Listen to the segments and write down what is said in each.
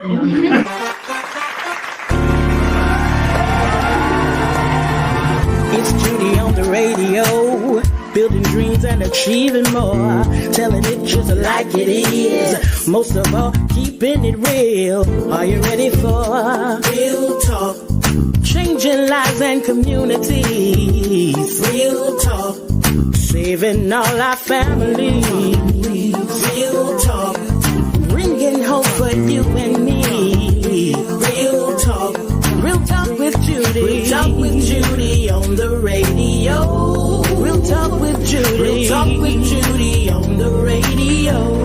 It's Judy on the radio, building dreams and achieving more, telling it just like it is. Most of all, keeping it real. Are you ready for real talk? Changing lives and communities. Real talk. Saving all our families. Real talk. Bringing hope for you and me. Real talk. Real talk with Judy. Real talk with Judy on the radio. Real talk with Judy. Real talk with Judy on the radio.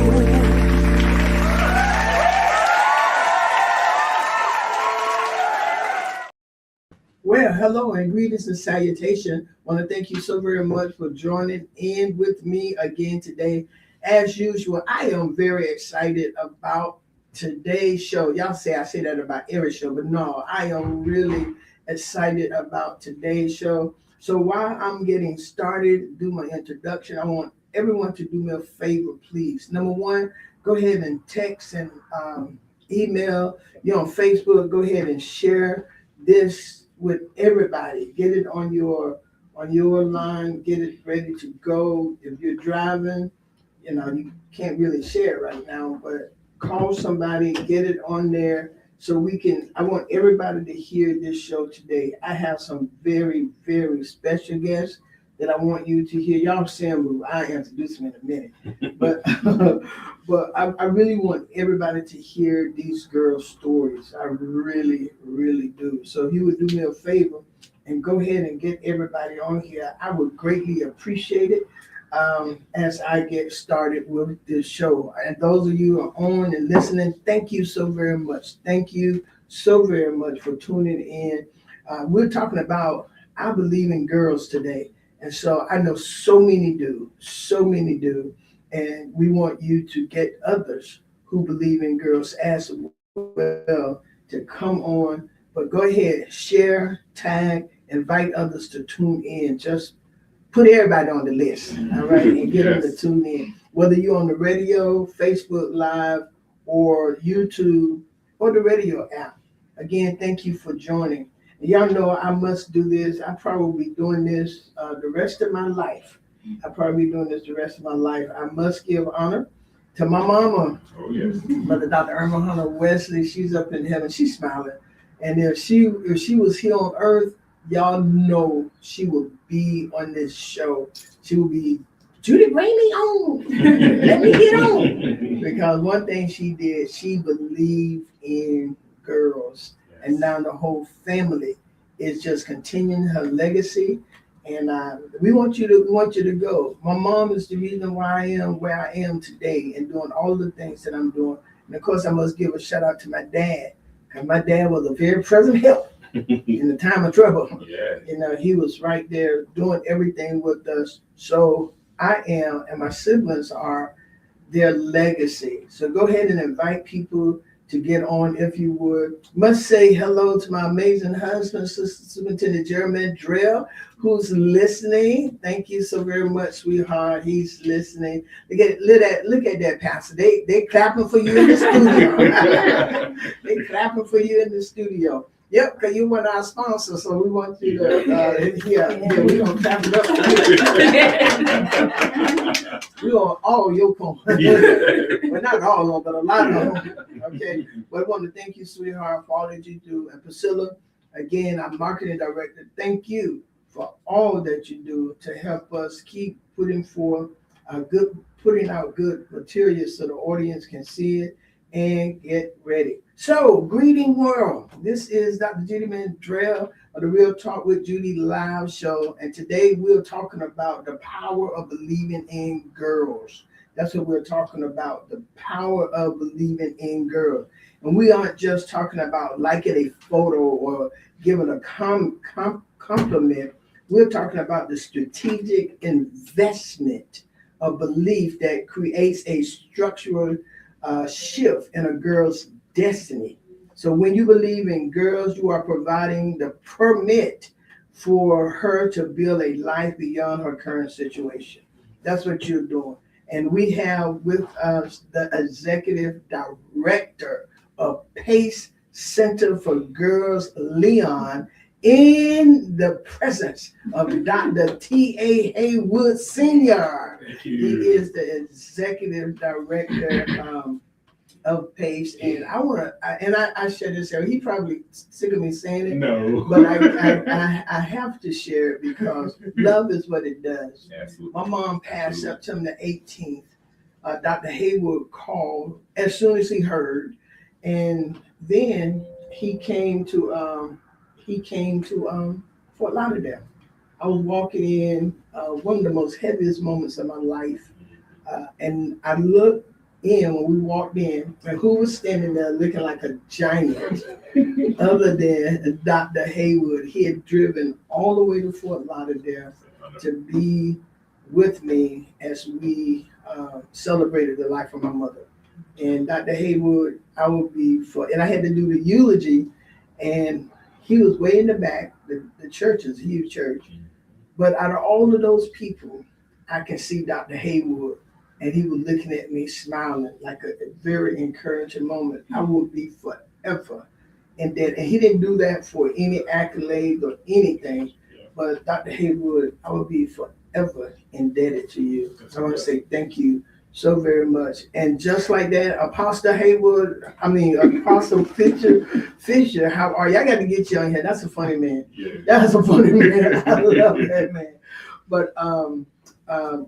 Well, hello and greetings and salutation. I want to thank you so very much for joining in with me again today. As usual, I am very excited about today's show. Y'all say I say that about every show, but no, I am really excited about today's show. So while I'm getting started, do my introduction, I want everyone to do me a favor, please. Number one, go ahead and text and email. You're on Facebook, go ahead and share this with everybody. Get it on your line, get it ready to go. If you're driving, you can't really share it right now, but call somebody, get it on there so I want everybody to hear this show today. I have some very, very special guests that I want you to hear. Y'all saying, well, I introduce them in a minute, but I really want everybody to hear these girls' stories. I really, really do. So if you would do me a favor and go ahead and get everybody on here, I would greatly appreciate it as I get started with this show. And those of you who are on and listening, thank you so very much. Thank you so very much for tuning in. We're talking about I believe in girls today. And so I know so many do. And we want you to get others who believe in girls as well to come on. But go ahead, share, tag, invite others to tune in. Just put everybody on the list, all right, and get them to tune in. Whether you're on the radio, Facebook Live, or YouTube, or the radio app. Again, thank you for joining. Y'all know I must do this. I'll probably be doing this the rest of my life. I must give honor to my mama, Mother Dr. Irma Hunter Wesley. She's up in heaven. She's smiling. And if she was here on earth, y'all know she would be on this show. She would be, Judy, bring me on. Let me get on. Because one thing she did, she believed in girls. And now the whole family is just continuing her legacy. And we want you to go. My mom is the reason why I am where I am today and doing all the things that I'm doing. And of course, I must give a shout out to my dad. Because my dad was a very present help in the time of trouble. Yeah. He was right there doing everything with us. So I am, and my siblings are their legacy. So go ahead and invite people to get on if you would. Must say hello to my amazing husband, Superintendent Jeremy Drell, who's listening. Thank you so very much, sweetheart. He's listening. Look at that, Pastor. They clapping for you in the studio. They clapping for you in the studio. Yep, because you were our sponsor, so we want you to, we're going to clap it up. We're on all your points. Well, not all of them, but a lot of them. Okay, but I want to thank you, sweetheart, for all that you do. And Priscilla, again, our marketing director, thank you for all that you do to help us keep putting out good material so the audience can see it and get ready. So, greeting world. This is Dr. Judy Mandrell of the Real Talk with Judy live show. And today we're talking about the power of believing in girls. That's what we're talking about, the power of believing in girls. And we aren't just talking about liking a photo or giving a compliment. We're talking about the strategic investment of belief that creates a structural shift in a girl's destiny. So when you believe in girls, you are providing the permit for her to build a life beyond her current situation. That's what you're doing. And we have with us the executive director of Pace Center for Girls Leon in the presence of Dr. T.A. Haywood Sr. Thank He you. is the executive director of Pace, and I share this here. He probably sick of me saying it, No. but I have to share it because love is what it does. Absolutely. My mom passed September 18th. Dr. Haywood called as soon as he heard, and then he came to Fort Lauderdale. I was walking in one of the most heaviest moments of my life, and I looked in when we walked in, and who was standing there looking like a giant other than Dr. Haywood. He had driven all the way to Fort Lauderdale to be with me as we celebrated the life of my mother. And Dr. Haywood, and I had to do the eulogy, and he was way in the back. The church is a huge church. But out of all of those people, I can see Dr. Haywood, and he was looking at me smiling like a very encouraging moment. I will be forever indebted. And he didn't do that for any accolades or anything, but Dr. Haywood, I will be forever indebted to you. I want to say thank you so very much. And just like that, Apostle Fisher, how are you? I got to get you on here. That's a funny man. Yeah. That's a funny man. I love that man. But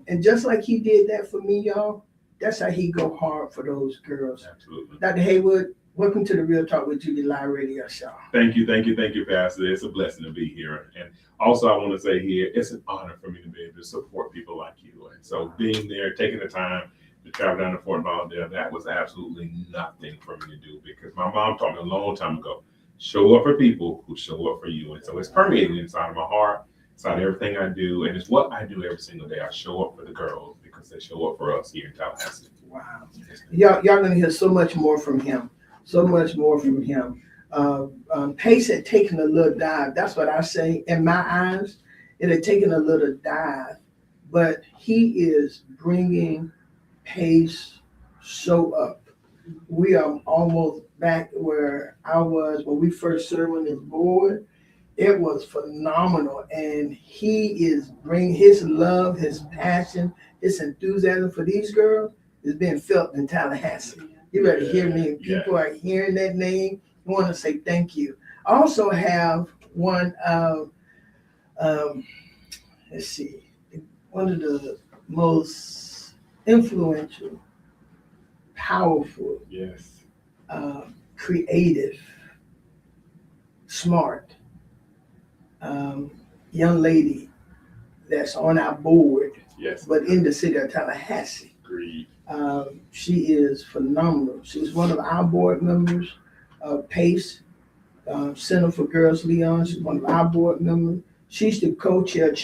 and just like he did that for me, y'all, that's how he go hard for those girls. Absolutely. Dr. Haywood, welcome to the Real Talk with Judy Live Radio Show. Thank you, Pastor. It's a blessing to be here. And also, I want to say here, it's an honor for me to be able to support people like you. And so being there, taking the time to travel down to Fort Lauderdale, that was absolutely nothing for me to do, because my mom taught me a long time ago, show up for people who show up for you. And so it's permeated inside of my heart, inside everything I do. And it's what I do every single day. I show up for the girls because they show up for us here in Tallahassee. Wow. Y'all going to hear so much more from him. So much more from him. Pace had taken a little dive. That's what I say. In my eyes, it had taken a little dive, but he is bringing Pace so up. We are almost back where I was when we first served on this board. It was phenomenal, and he is bringing his love, his passion, his enthusiasm for these girls is being felt in Tallahassee. You better hear me. People are hearing that name. I want to say thank you. I also have one of, one of the most influential, powerful, creative, smart young lady that's on our board, but in the city of Tallahassee. Agreed. She is phenomenal. She's one of our board members of PACE, Center for Girls Leon. She's one of our board members. She's the co-chair.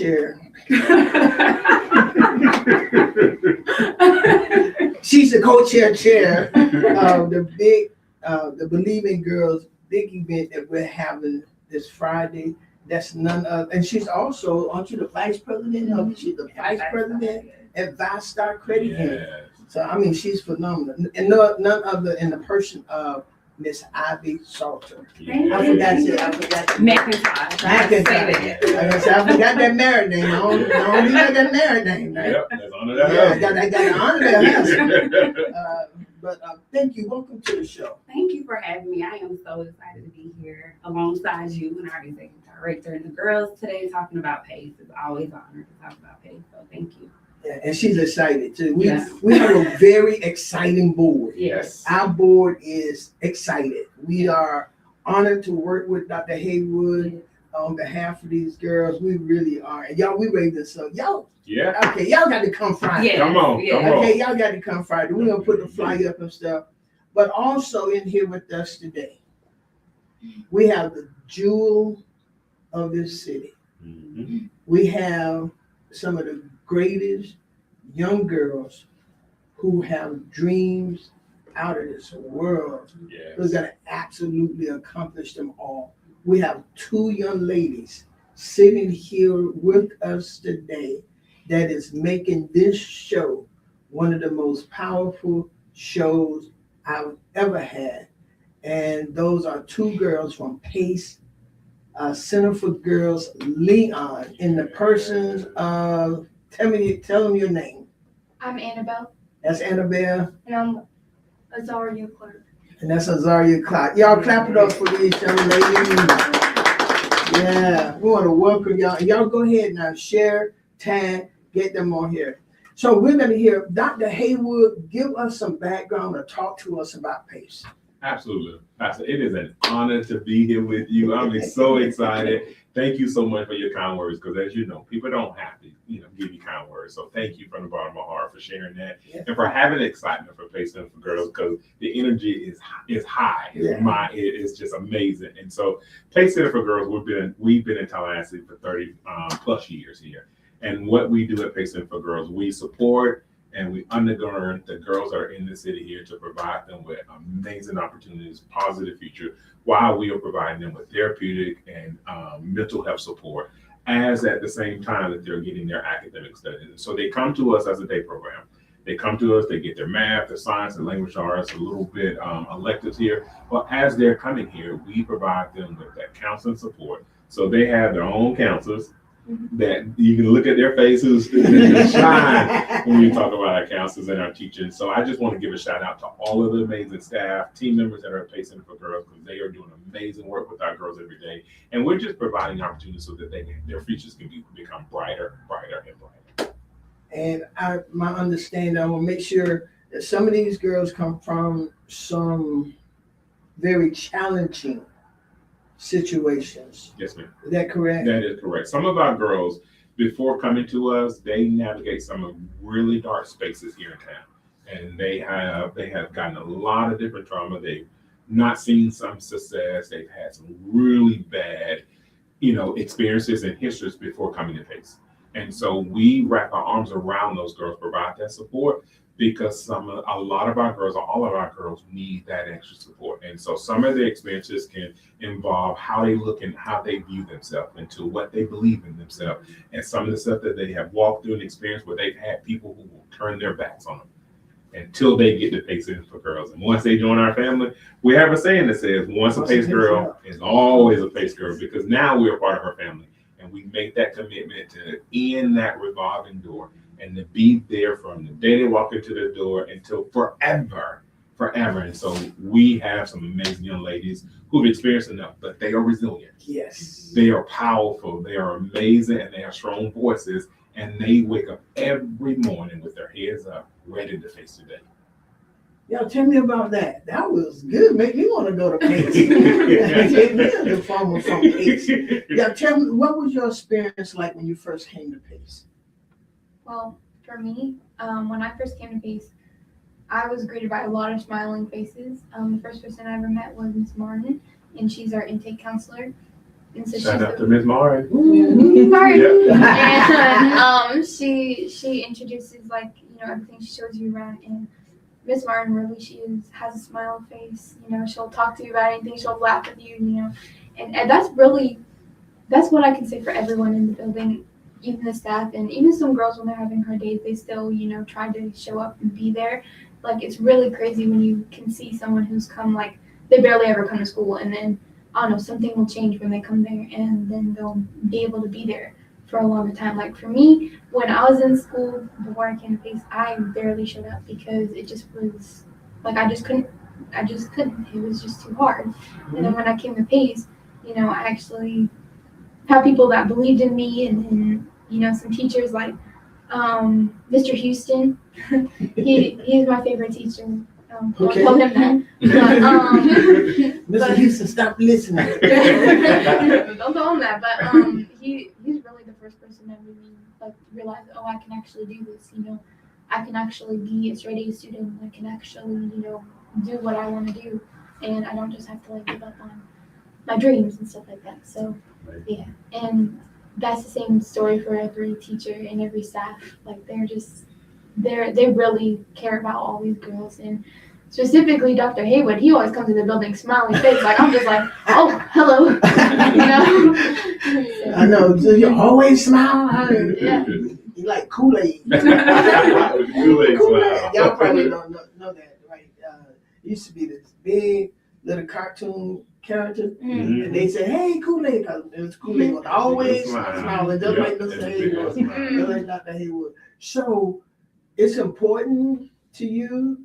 She's the co-chair of the Believing Girls big event that we're having this Friday. That's none of, and she's also, aren't you the vice president? She's the vice president at ViStar Credit Union. So, I mean, she's phenomenal. And none other in the person of Miss Ivy Salter. I forgot McIntosh. I forgot that married name. I don't even that married name. Right? Yep, that's under that house. I got to honor that. But thank you. Welcome to the show. Thank you for having me. I am so excited to be here alongside you and our executive director and the girls today talking about PACE. It's always an honor to talk about PACE, so thank you. Yeah, and she's excited too. We have a very exciting board. Yes. Our board is excited. We are honored to work with Dr. Haywood on behalf of these girls. We really are. And y'all, we ready to so y'all. Yeah. Okay, y'all got to come Friday. Yeah. Come on. Okay, y'all got to come Friday. We're gonna put the flyer up and stuff. But also in here with us today, we have the jewel of this city. Mm-hmm. We have some of the greatest young girls who have dreams out of this world. Yes. We're going to absolutely accomplish them all. We have two young ladies sitting here with us today that is making this show one of the most powerful shows I've ever had. And those are two girls from PACE Center for Girls Leon, in the persons of, tell them your name. I'm Annabelle. That's Annabelle. And I'm Azaria Clark. And that's Azaria Clark. Y'all clap it up for these young ladies. Yeah, we want to welcome y'all. Y'all go ahead now, share, tag, get them on here. So we're going to hear Dr. Haywood give us some background or talk to us about PACE. Absolutely. Pastor, it is an honor to be here with you. I'm so excited. Thank you so much for your kind words, because as you know, people don't have to, give you kind words. So thank you from the bottom of my heart for sharing that, and for having excitement for PACE Center for Girls, because the energy is high. It's just amazing. And so PACE Center for Girls, we've been in Tallahassee for 30 plus years here. And what we do at PACE Center for Girls, we support and we undergird the girls that are in the city here to provide them with amazing opportunities, positive future, while we are providing them with therapeutic and mental health support, as at the same time that they're getting their academic studies. And so they come to us as a day program. They come to us, they get their math, their science, and language arts, a little bit electives here. Well, as they're coming here, we provide them with that counseling support. So they have their own counselors that you can look at their faces and shine when we talk about our counselors and our teachers. So I just want to give a shout out to all of the amazing staff, team members that are at PACE Center for Girls, because they are doing amazing work with our girls every day. And we're just providing opportunities so that their futures can become brighter, brighter, and brighter. And my understanding, I will make sure that some of these girls come from some very challenging situations. Yes, ma'am. Is that correct? That is correct. Some of our girls, before coming to us, they navigate some of really dark spaces here in town. And they have gotten a lot of different trauma. They've not seen some success. They've had some really bad, experiences and histories before coming to PACE. And so we wrap our arms around those girls, provide that support, because a lot of our girls, or all of our girls, need that extra support. And so some of the experiences can involve how they look and how they view themselves, and to what they believe in themselves. And some of the stuff that they have walked through and experienced, where they've had people who will turn their backs on them until they get to PACE Center for Girls. And once they join our family, we have a saying that says, once a PACE girl is always a PACE girl, because now we're a part of her family. And we make that commitment to end that revolving door and to be there from the day they walk into the door until forever. And so we have some amazing young ladies who've experienced enough, but they are resilient. Yes. They are powerful. They are amazing, and they have strong voices. And they wake up every morning with their heads up, ready to face the day. Y'all tell me about that. That was good. Make me want to go to PACE. Get me a diploma from PACE. Y'all tell me, what was your experience like when you first came to PACE? Well, for me, when I first came to PACE, I was greeted by a lot of smiling faces. The first person I ever met was Miss Martin, and she's our intake counselor. And so Shout out to Miss Martin. Martin. And she introduces everything. She shows you around, and Miss Martin really has a smile face. She'll talk to you about anything. She'll laugh with you. And that's what I can say for everyone in the building. Even the staff, and even some girls, when they're having hard days, they still, try to show up and be there. Like, it's really crazy when you can see someone who's come, they barely ever come to school, and then, I don't know, something will change when they come there, and then they'll be able to be there for a longer time. Like, for me, when I was in school, before I came to PACE, I barely showed up, because it just was, I just couldn't. It was just too hard. And then when I came to PACE, I actually had people that believed in me, and some teachers like Mr. Houston. He's my favorite teacher. Don't tell him that. Mr. Houston, stop listening. Don't tell him that. But he's really the first person that really realized, I can actually do this. I can actually be a straight A student. I can actually do what I want to do, and I don't just have to give up on my dreams and stuff like that. So yeah, and that's the same story for every teacher and every staff. They really care about all these girls, and specifically Dr. Haywood. He always comes to the building smiling face. I'm just oh, hello. So, I know. Do you always smile? Yeah. You like Kool-Aid. Kool-Aid. Y'all probably don't know that, right? It used to be this big little cartoon characters, Mhm. and they say, "Hey, Kool-Aid," because Kool-Aid was always smiling, just like Mr. Haywood, just like Dr. Haywood. So it's important to you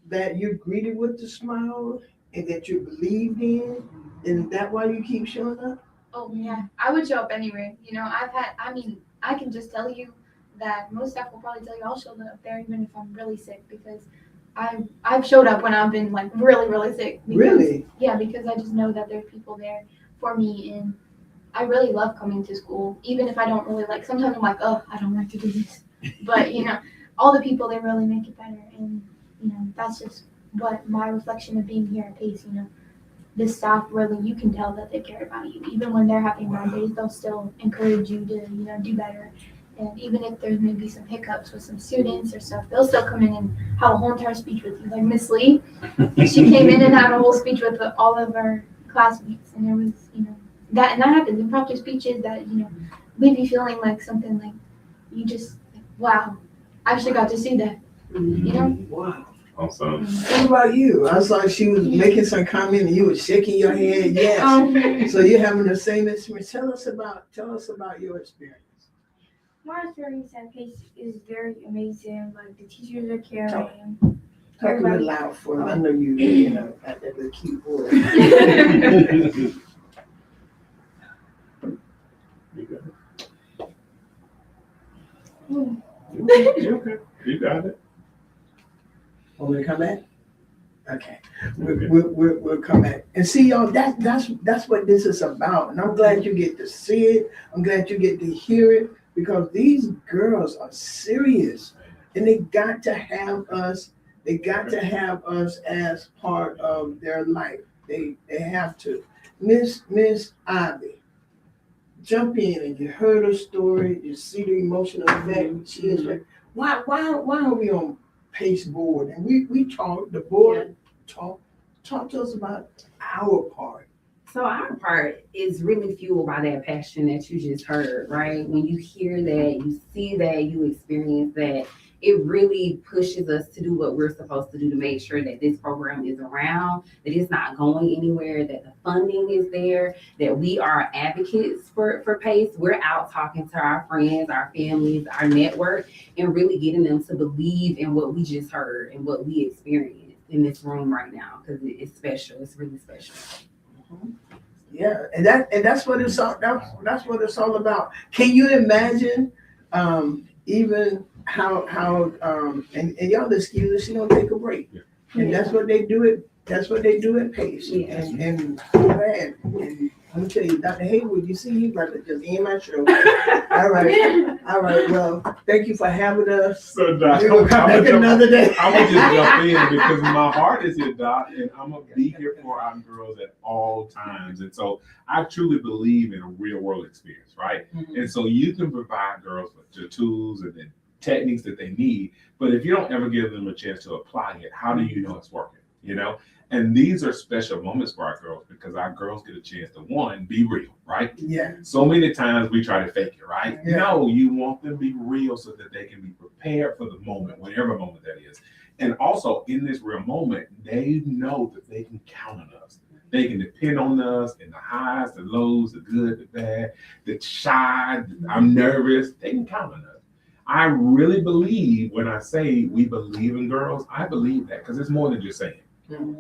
that you're greeted with the smile and that you're believed in, and that why you keep showing up? Oh yeah, I would show up anyway. You know, I can just tell you that most staff will probably tell you I'll show up there even if I'm really sick because I've showed up when I've been like really sick. Because, Really? Yeah, because I just know that there's people there for me, and I really love coming to school, even if I don't really like. Sometimes I'm like, oh, I don't like to do this, but you know, all the people they really make it better, and you know, that's just what my reflection of being here at Pace. You know, this staff really, you can tell that they care about you. Even when they're having bad days, they'll still encourage you to, you know, do better. And even if there's maybe some hiccups with some students or stuff, they'll still come in and have a whole entire speech with you. Like Miss Lee, she came in and had a whole speech with all of our classmates, and it was, you know, that happens. Impromptu speeches that, you know, leave you feeling like something like you just, like, wow, I actually got to see that, you know? Wow. Awesome. What about you? I saw she was making some comment and you were shaking your head. Yes. So you're having the same experience. Tell us about your experience. My experience at Pace is very amazing. Like the teachers are caring. Talk a little loud for them. I know you know, at that little keyboard. You got it. You okay. You got it. Want me to come back? Okay. We'll come back. And see, y'all, that's what this is about. And I'm glad you get to see it. I'm glad you get to hear it because these girls are serious. And they got to have us as part of their life. They have to. Miss Ivy, jump in and you heard her story, you see the emotional effect. She is like, why are we on Pace board? And we talked, the board talk to us about our part. So our part is really fueled by that passion that you just heard, right? When you hear that, you see that, you experience that, it really pushes us to do what we're supposed to do to make sure that this program is around, that it's not going anywhere, that the funding is there, that we are advocates for PACE. We're out talking to our friends, our families, our network, and really getting them to believe in what we just heard and what we experienced in this room right now, because it's special. It's really special. Yeah, and that's what it's all that's what it's all about. Can you imagine even how and y'all excuse us, she don't take a break. Yeah. And that's what they do at Pace. Yeah. And man, and I'm gonna tell you, Dr. Haywood, you see, he's about to just end my show. All right. Well, thank you for having us. So, Doc, We're gonna come back another day. I'm gonna just jump in because my heart is here, Doc, and I'm gonna be here for our girls at all times. And so I truly believe in a real world experience, right? Mhm. And so you can provide girls with the tools and the techniques that they need, but if you don't ever give them a chance to apply it, how do you know it's working? You know? And these are special moments for our girls because our girls get a chance to, one, be real, right? Yeah. So many times we try to fake it, right? Yeah. No, you want them to be real so that they can be prepared for the moment, whatever moment that is. And also in this real moment, they know that they can count on us. They can depend on us in the highs, the lows, the good, the bad, the shy, I'm nervous. They can count on us. I really believe when I say we believe in girls, I believe that because it's more than just saying.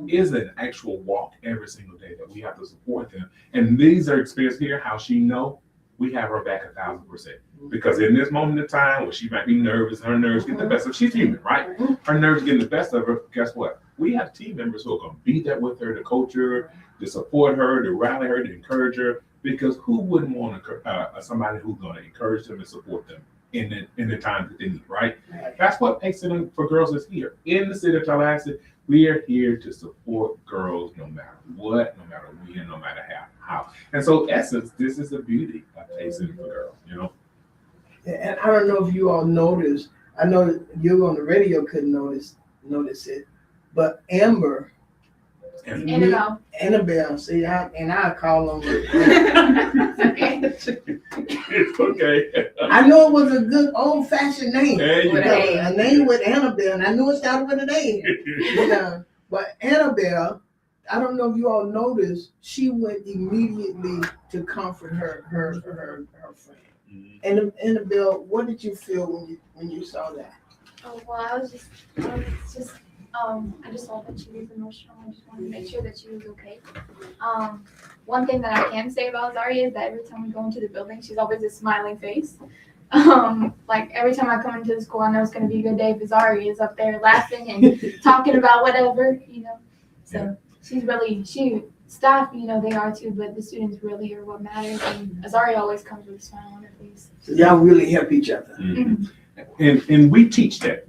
Is an actual walk every single day that we have to support them. And these are experiences here, how she know we have her back 1,000%. Because in this moment of time where she might be nervous, her nerves get the best of her. She's human, right? Her nerves getting the best of her. Guess what? We have team members who are going to be there with her, to coach her, to support her, to rally her, to encourage her. Because who wouldn't want somebody who's going to encourage them and support them in the time that they need, right? That's what Pace for Girls is here. In the city of Tallahassee, we are here to support girls no matter what, no matter when, no matter how. And so, essence, this is the beauty of Pace for Girls, you know? And I don't know if you all noticed, I know you on the radio couldn't notice it, but Annabelle, see, I call on her. It's okay. I know it was a good old-fashioned name. There you go. A name with Annabelle, and I knew it started with an A. You know, but Annabelle I don't know if you all noticed, she went immediately to comfort her friend. Mhm. And Annabelle, what did you feel when you saw that? Oh, well, I just saw that she was emotional. I just wanted to make sure that she was okay. One thing that I can say about Zaria is that every time we go into the building, she's always a smiling face. Like every time I come into the school, I know it's going to be a good day because Zaria is up there laughing and talking about whatever, you know. So staff, you know, they are too, but the students really are what matters. And Zaria always comes with a smile on her face. So y'all really help each other. Mhm. And we teach that.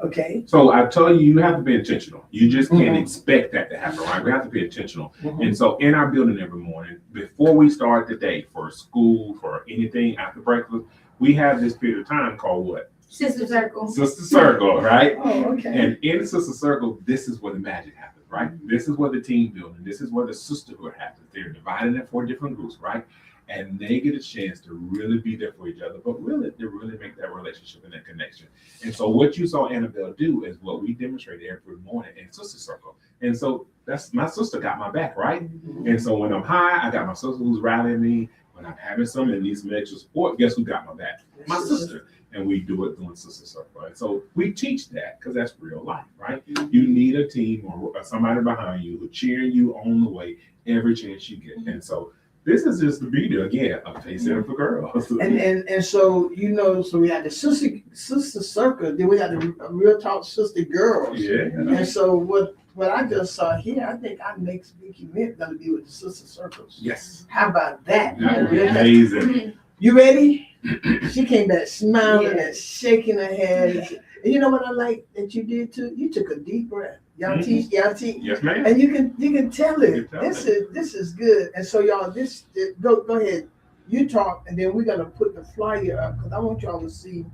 Okay. So I tell you, you have to be intentional. You just can't expect that to happen, right? We have to be intentional. And so in our building every morning, before we start the day for school, for anything after breakfast, we have this period of time called what? Sister Circle. Sister Circle, right? Oh, okay. And in Sister Circle, this is where the magic happens, right? This is where the team building, this is where the sisterhood happens. They're divided in 4 different groups, right? And they get a chance to really be there for each other, but really to really make that relationship and that connection. And so what you saw Annabelle do is what we demonstrated every morning in Sister Circle. And so that's my sister got my back, right? And so when I'm high, I got my sister who's rallying me. When I'm having some and need some extra support, guess who got my back? My sister. And we do it doing Sister Circle. Right? So we teach that because that's real life, right? You need a team or somebody behind you who cheering you on the way every chance you get. And so this is just the beauty again of Face Center for Girls. And so you know, so we had the sister circle, then we got the Real Talk Sister Girls. Yeah. And so what I just saw here, I think our next big event gonna be with the Sister Circles. Yes. How about that? That would be amazing. You ready? She came back smiling and shaking her head. And you know what I like that you did too? You took a deep breath. Y'all teach. Yes, ma'am. And you can tell it. You can tell This is good. And so y'all, go ahead. You talk, and then we're gonna put the flyer up because I want y'all to see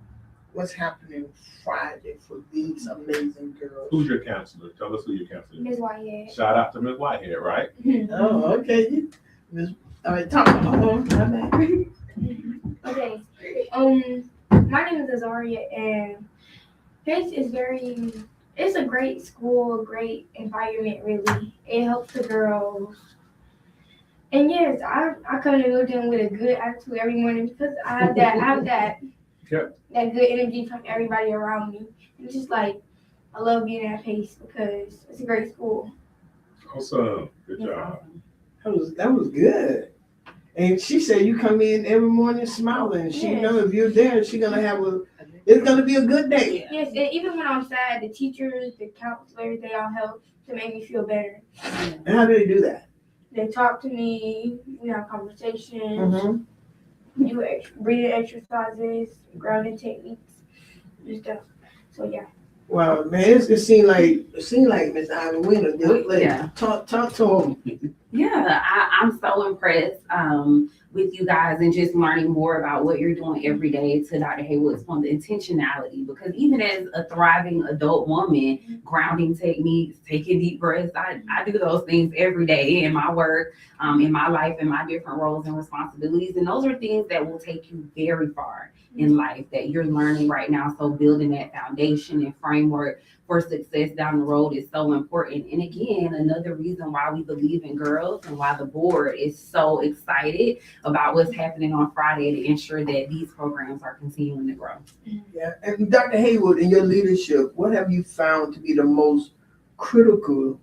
what's happening Friday for these amazing girls. Who's your counselor? Tell us who your counselor is. Ms. Whitehead. Shout out to Ms. Whitehead, right? Oh, okay. All right, talk. Okay. My name is Azaria, and Pace is it's a great school, great environment, really. It helps the girls. And yes, I come to building with a good attitude every morning because I have that Yep. that good energy from everybody around me. It's just like I love being at Pace because it's a great school. Awesome. Good job. That was good. And she said you come in every morning smiling. She Yes. know if you're there, it's gonna be a good day. Yes, and even when I'm sad, the teachers, the counselors, they all help to make me feel better. And how do they do that? They talk to me, we have conversations, Mm-hmm. do breathing exercises, grounding techniques, and stuff. So yeah. Wow, man, it seemed like Miss Ivy Winter. Yeah. Talk to them. Yeah, I'm so impressed with you guys and just learning more about what you're doing every day to Dr. Haywood's point, the intentionality, because even as a thriving adult woman, grounding techniques, taking deep breaths, I do those things every day in my work, in my life, in my different roles and responsibilities. And those are things that will take you very far in life that you're learning right now. So building that foundation and framework for success down the road is so important. And again, another reason why we believe in girls and why the board is so excited about what's happening on Friday to ensure that these programs are continuing to grow. Yeah, and Dr. Haywood, in your leadership, what have you found to be the most critical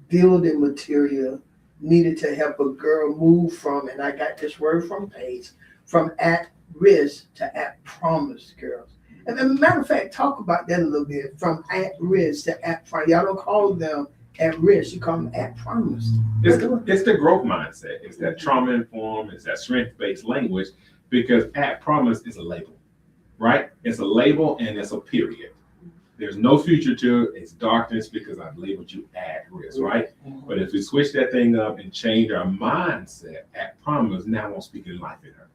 building material needed to help a girl move from, and I got this word from Pace, from at risk to at promise girls? And as a matter of fact, talk about that a little bit, from at risk to at promise. Y'all don't call them at risk, you call them at promise. It's the growth mindset. It's that trauma informed, it's that strength-based language, because at promise is a label, right? It's a label and it's a period. There's no future to it. It's darkness because I've labeled you at risk, right? But if we switch that thing up and change our mindset at promise, now I'm speaking life in her.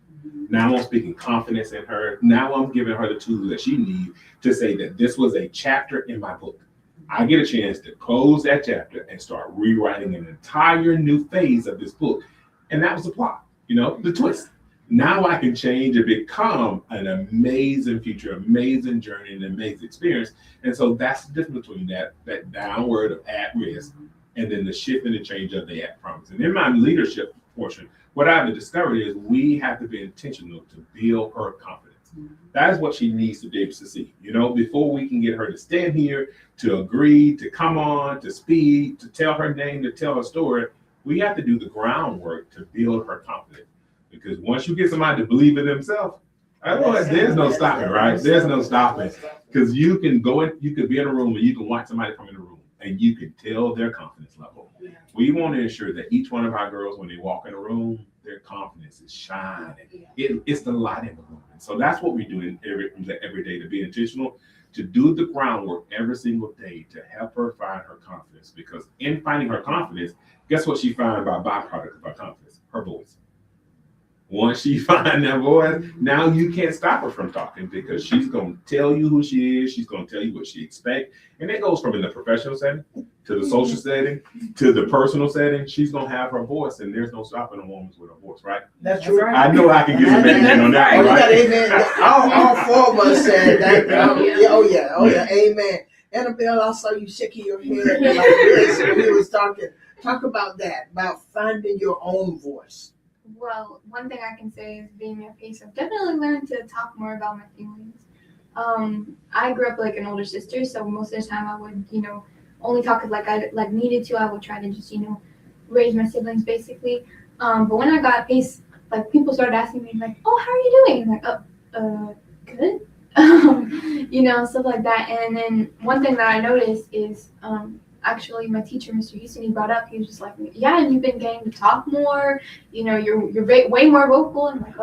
Now I'm speaking confidence in her. Now I'm giving her the tools that she needs to say that this was a chapter in my book. I get a chance to close that chapter and start rewriting an entire new phase of this book. And that was the plot, the twist. Now I can change and become an amazing future, amazing journey, and amazing experience. And so that's the difference between that downward of at risk and then the shift and the change of the promise. And in my leadership portion, what I've discovered is we have to be intentional to build her confidence. That is what she needs to be able to see. You know, before we can get her to stand here, to agree, to come on, to speak, to tell her name, to tell her story, we have to do the groundwork to build her confidence. Because once you get somebody to believe in themselves, there's no stopping, right? There's no stopping. Because you can go in, you could be in a room and you can watch somebody come in the room and you can tell their confidence level. Yeah. We want to ensure that each one of our girls, when they walk in a room, their confidence is shining. Yeah. It's the light in the room. And so that's what we do every day, to be intentional, to do the groundwork every single day to help her find her confidence. Because in finding her confidence, guess what she finds by byproduct of her confidence? Her voice. Once she finds that voice, now you can't stop her from talking, because she's going to tell you who she is. She's going to tell you what she expects. And it goes from in the professional setting to the social setting to the personal setting. She's going to have her voice, and there's no stopping a woman with her voice, right? That's true. I know I can get some amen on that, right? Amen. All four of us said that. Oh yeah, amen. Annabelle, I saw you shaking your head like this when you was talking. Talk about that, about finding your own voice. Well, one thing I can say is being at Pace, I've definitely learned to talk more about my feelings. I grew up like an older sister, so most of the time I would, only talk like I needed to. I would try to just, raise my siblings basically. But when I got at Pace, like people started asking me like, "Oh, how are you doing?" I'm like, good. Stuff like that. And then one thing that I noticed is, actually, my teacher, Mr. Houston, he brought up, he was just like, yeah, you've been getting to talk more, you're way more vocal. And I'm like,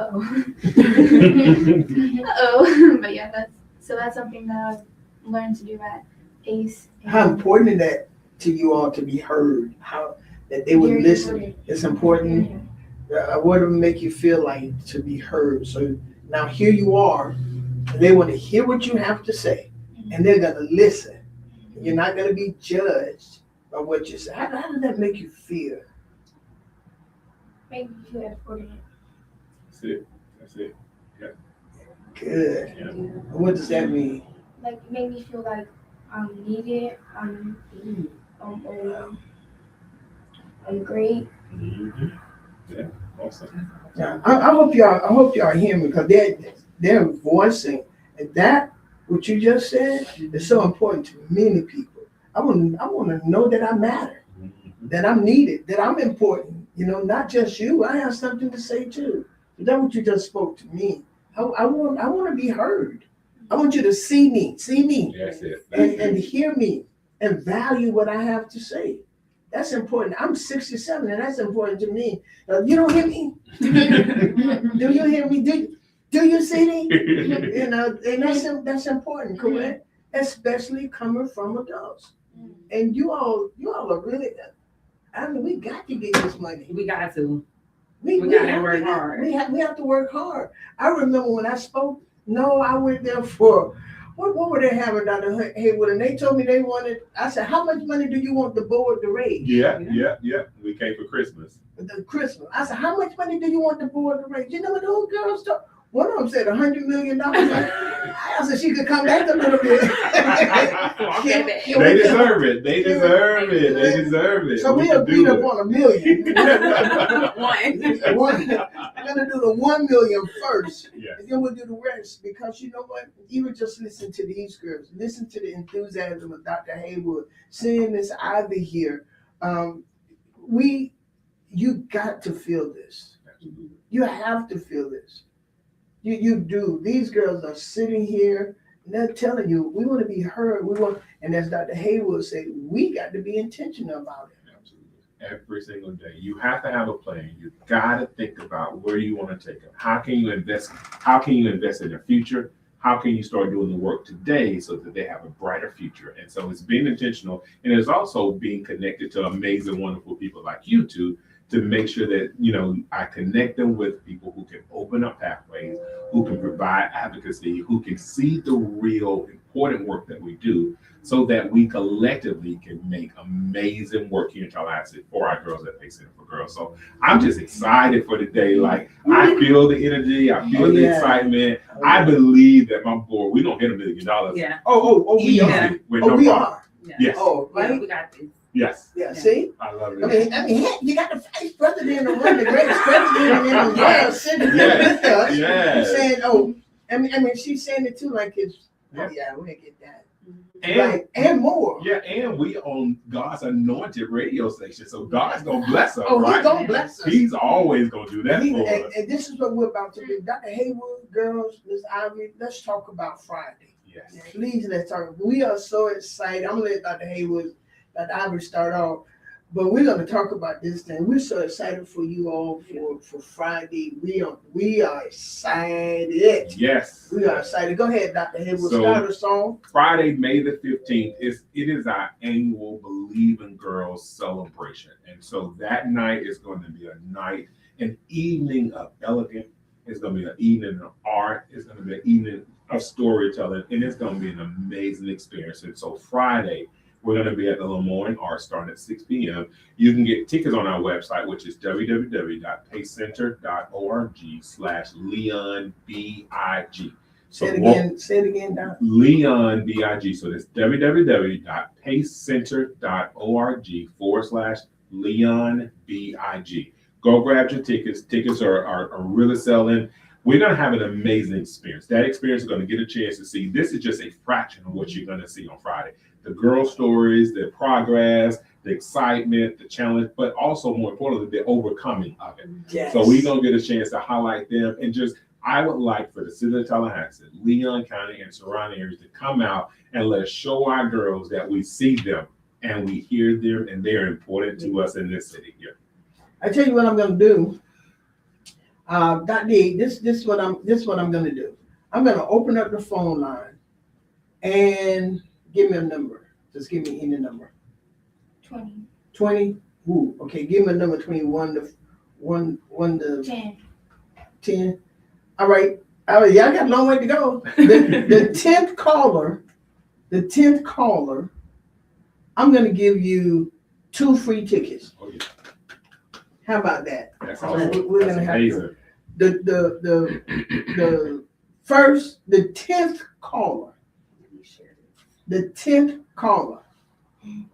uh-oh. But yeah, that's something that I've learned to do at Pace. How important is that to you all to be heard? How that they would listen? Important. It's important. Yeah. What would make you feel like to be heard? So now here you are, and they want to hear what you have to say, and they're going to listen. You're not going to be judged by what you say. How does that make you feel? Make me feel important. That's it. Yeah. Good. Yeah. What does that mean? Like, it made me feel like I'm needed. I'm great. Mm-hmm. Yeah, awesome. Yeah, I hope y'all hear me, because they're voicing, and that what you just said is so important to many people. I want to know that I matter, that I'm needed, that I'm important. Not just you. I have something to say too. But that's what you just spoke to me. I want to be heard. I want you to see me. That's it. And hear me and value what I have to say. That's important. I'm 67, and that's important to me. You don't hear me? Do you hear me? Do you see me? And that's important, correct? Especially coming from adults. And you all are really, we got to get this money. We got to. We got to work hard. We have to work hard. I remember when I spoke, I went there for, what were they having, Dr. Haywood? And they told me they wanted, I said, how much money do you want the board to raise? Yeah. We came for Christmas. Christmas. I said, how much money do you want the board to raise? You know what those girls told? One of them said $100 million. I said she could come back a little bit. They deserve it. They deserve it. So we agreed upon $1 million. We're gonna do the $1 million first, and then we'll do the rest. Because you know what? Even just listen to these girls, listen to the enthusiasm of Dr. Haywood, seeing Miss Ivy here. You got to feel this. You have to feel this. You do. These girls are sitting here and they're telling you, we want to be heard. And as Dr. Haywood said, we got to be intentional about it. Absolutely. Every single day. You have to have a plan. You got to think about where you want to take it. How can you invest? How can you invest in the future? How can you start doing the work today so that they have a brighter future? And so it's being intentional, and it's also being connected to amazing, wonderful people like you two, to make sure that, I connect them with people who can open up pathways, who can provide advocacy, who can see the real important work that we do, so that we collectively can make amazing work here in Tallahassee for our girls at Pace Center for Girls. So I'm just excited for the day. Like, I feel the energy, I feel the excitement. I believe that my board, we're going to hit $1 million. Yeah. We are. With no problem. Yeah. Yes. Oh, right. We got this. Yes, Yeah, see? I love I it. mean, heck, you got the vice president of one of the greatest presidents in the world sitting here with us. Yes. Saying, oh, I mean, she's saying it too, like it's, oh yeah, we'll get that. And, Right, and more. yeah, and we own God's anointed radio station, so God's gonna bless us, Oh, right? he's gonna bless us. He's always gonna do that for us. And this is what we're about to do. Dr. Haywood, girls, Miss Ivy, let's talk about Friday. Yes. Please, let's talk. We are so excited. I'm gonna let Dr. Haywood, Dr. Ivy start off, but we're gonna talk about this thing. We're so excited for you all for Friday. We are excited. Yes. We are excited. Go ahead, Dr. Haywood, So, start us off. Friday, May the 15th, it is our annual Believe in Girls celebration. And so that night is going to be an evening of elegance. It's going to be an evening of art. It's going to be an evening of storytelling. And it's going to be an amazing experience. And so Friday, we're going to be at the Lemoyne Art starting at 6 p.m. You can get tickets on our website, which is www.pacecenter.org/LeonBIG. Say it again, Doc. Leon BIG. So that's www.pacecenter.org/Leon BIG. Go grab your tickets. Tickets are really selling. We're going to have an amazing experience. That experience is going to get a chance to see. This is just a fraction of what you're going to see on Friday. The girl stories, the progress, the excitement, the challenge, but also more importantly, the overcoming of it. Yes. So we're going to get a chance to highlight them and just, I would like for the city of Tallahassee, Leon County, and surrounding areas to come out and let us show our girls that we see them and we hear them and they're important to us in this city here. I tell you what I'm going to do. Dr. D, this is what I'm going to do. I'm going to open up the phone line and give me a number. Just give me any number. 20. 20? Ooh, okay, give me a number 21 to 10. 10. All right. Y'all got a long way to go. The 10th caller, I'm going to give you 2 free tickets. Oh, yeah. How about that? That's So awesome. we're That's gonna have amazing. the 10th caller. The 10th caller.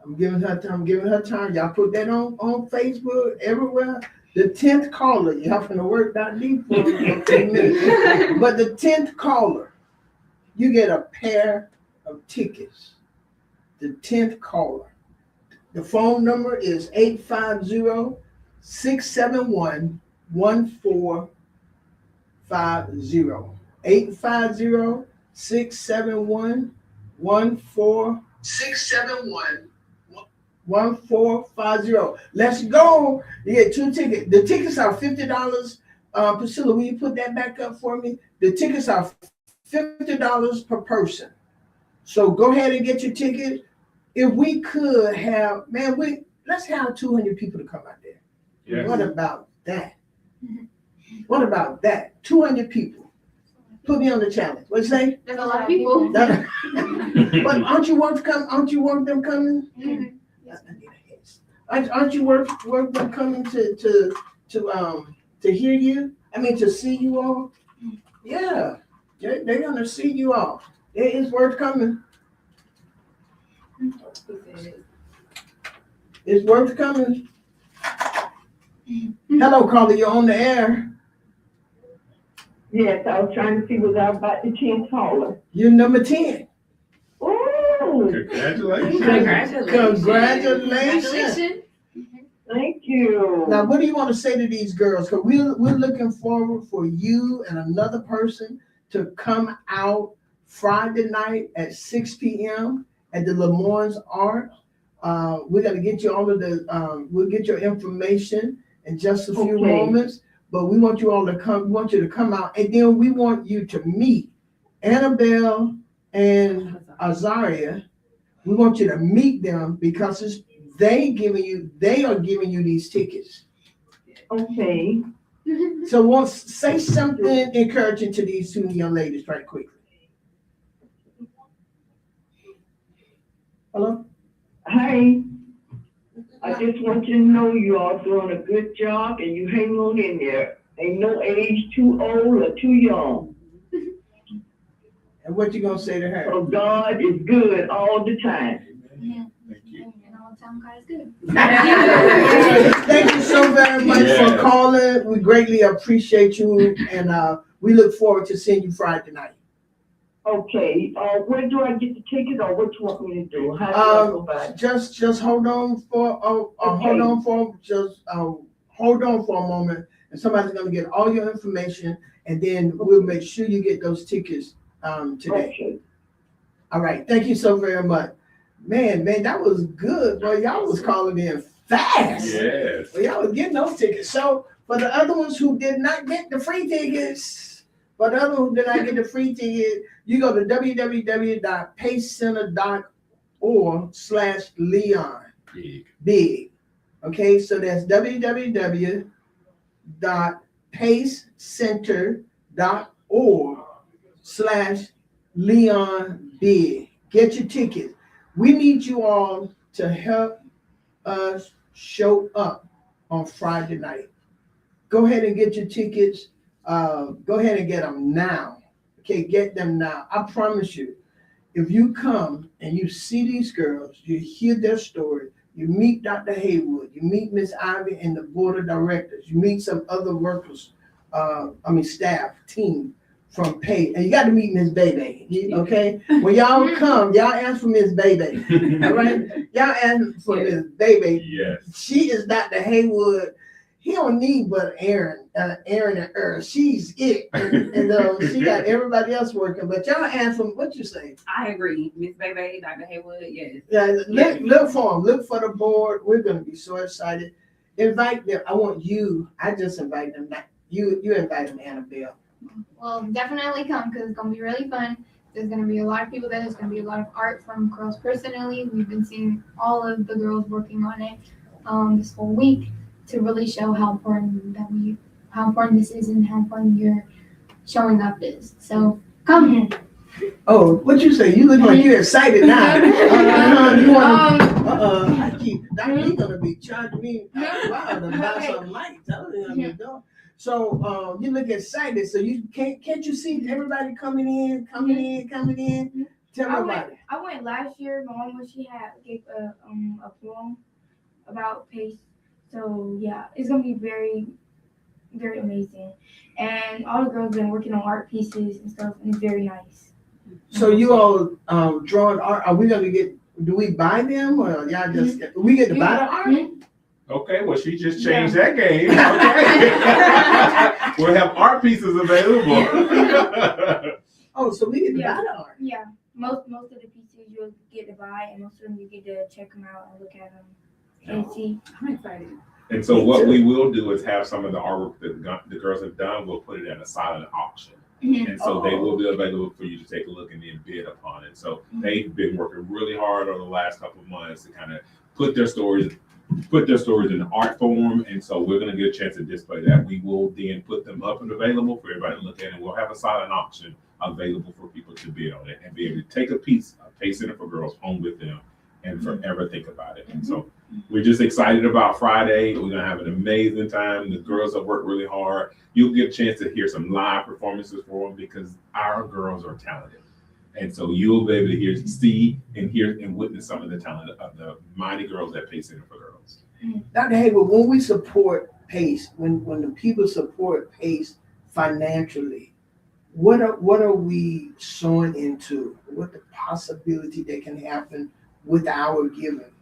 I'm giving her time. Y'all put that on Facebook everywhere. The 10th caller. Y'all finna work that deep for a few minutes. But the 10th caller, you get a pair of tickets. The 10th caller. The phone number is 850-671-1450. 850-671-1450. Let's go. You get 2 tickets. The tickets are $50. Priscilla, will you put that back up for me? The tickets are $50 per person. So go ahead and get your ticket. If we could have, let's have 200 people to come out there. Yes. What about that? What about that? 200 people. Put me on the challenge. What you say? There's a lot of people. But aren't you want them coming? Mhm. Aren't you work them coming to hear you? I mean, to see you all? Yeah. They're gonna see you all. It is worth coming. It's worth coming. Hello, caller, you're on the air. Yes, I was trying to see was I about the 10th caller. You're number 10. Ooh, Congratulations. Congratulations. thank you. Now, what do you want to say to these girls? Because we're looking forward for you and another person to come out Friday night at 6 p.m. at the Lemoyne Art. We're going to get you all of we'll get your information in just a few moments. But we want you all to come. We want you to come out, and then we want you to meet Annabelle and Azaria. We want you to meet them because they are giving you these tickets. Okay. So say something encouraging to these 2 young ladies right quickly. Hello? Hi. I just want you to know you all doing a good job and you hang on in there. Ain't no age too old or too young. And what you gonna say to her? So God is good all the time. Thank you. tell them God is good. Thank you so very much for calling. We greatly appreciate you, and we look forward to seeing you Friday night. Okay, where do I get the ticket, or what you want me to do? How do I go back? Just hold on for hold on for a moment, and somebody's gonna get all your information, and then we'll make sure you get those tickets today. Okay. All right, thank you so very much. Man, that was good. Boy, y'all was calling in fast. Yes. Well, y'all was getting those tickets. So for the other ones who did not get the free tickets, you go to www.pacecenter.org/Leon. Big. Okay, so that's www.pacecenter.org/Leon Big. Get your tickets. We need you all to help us show up on Friday night. Go ahead and get your tickets. Go ahead and get them now. Okay, get them now. I promise you, if you come and you see these girls, you hear their story, you meet Dr. Haywood, you meet Miss Ivy and the board of directors, you meet some other workers, staff, team from Pay, and you got to meet Miss Bebe, okay? When y'all come, y'all ask for Miss Bebe, all right? Y'all ask for Miss Bebe. Yes. She is Dr. Haywood. He don't need but Aaron and Earl. She's it, and she got everybody else working. But y'all ask them, what you say? I agree, Miss Bebe, Dr. Haywood, yes. Yeah, look for them. Look for the board. We're gonna be so excited. Invite them. I want you. I just invite them. You invite them, Annabelle. Well, definitely come because it's gonna be really fun. There's gonna be a lot of people there. There's gonna be a lot of art from girls personally. We've been seeing all of the girls working on it this whole week to really show how important this is and how important your showing up is. So come. Oh, what you say? You look like you're excited now. You want he's gonna be charging me to buy some lights. So you look excited. So you can't you see everybody coming in? Tell me about it. I went last year. My mom gave a poem about pace. So yeah, it's gonna be very, very amazing. And all the girls been working on art pieces and stuff, and it's very nice. So you all drawing art? Are we gonna get? Do we buy them, or y'all just we get to buy the art? Okay, well, she just changed that game. Okay. We'll have art pieces available. Oh, so we get to buy the art? Yeah, most of the pieces you'll get to buy, and most of them you get to check them out and look at them and see. I'm excited. And so what we will do is have some of the artwork that the girls have done, we'll put it at a silent auction. And so they will be available for you to take a look and then bid upon it. So they've been working really hard over the last couple of months to kind of put their stories in art form. And so we're going to get a chance to display that. We will then put them up and available for everybody to look at, and we'll have a silent auction available for people to bid on it and be able to take a piece of Pace Center for Girls home with them and forever think about it. And so we're just excited about Friday. We're gonna have an amazing time. The girls have worked really hard. You'll get a chance to hear some live performances for them because our girls are talented. And so you'll be able to see and hear and witness some of the talent of the mighty girls at Pace Center for Girls. Dr. Haywood, when we support Pace, when the people support Pace financially, what are we sowing into? What the possibility that can happen with our giving?